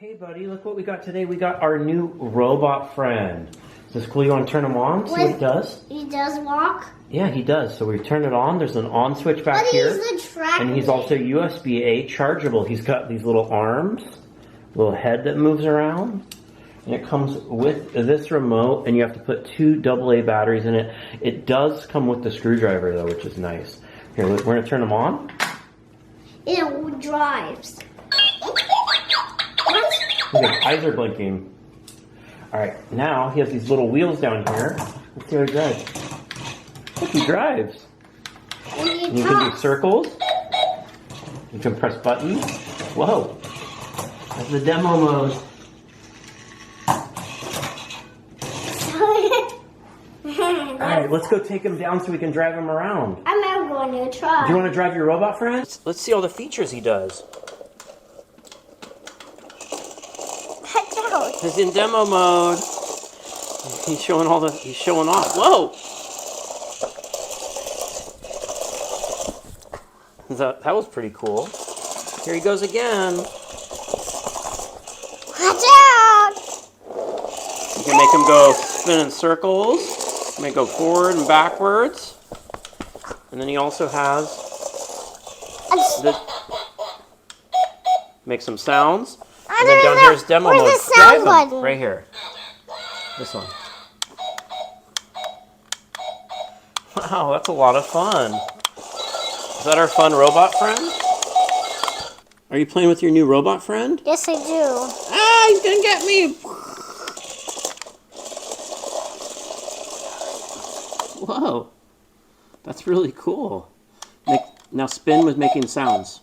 Hey buddy, look what we got today. We got our new robot friend. Is this cool? You want to turn him on? See what he does? He does walk? Yeah, he does. So we've turned it on. There's an on switch back here. And he's also USB-A chargeable. He's got these little arms, little head that moves around. And it comes with this remote, and you have to put 2 AA batteries in it. It does come with the screwdriver though, which is nice. Here, look, we're going to turn him on. It drives. Look, his eyes are blinking. Alright, now he has these little wheels down here. Let's see how he drives. Look, he drives. And you can do circles. You can press buttons. Whoa. That's the demo mode. Alright, let's go take him down so we can drive him around. I'm never going to try. Do you want to drive your robot friend? Let's see all the features he does. He's in demo mode. He's showing off. Whoa! That was pretty cool. Here he goes again. Watch out! You can make him go spin in circles. Make go forward and backwards. And then he also has this. Make some sounds. And then down here is demo mode. Where's the sound button? Right here. This one. Wow, that's a lot of fun. Is that our fun robot friend? Are you playing with your new robot friend? Yes, I do. Ah, he's gonna get me! Whoa. That's really cool. Now spin with making sounds.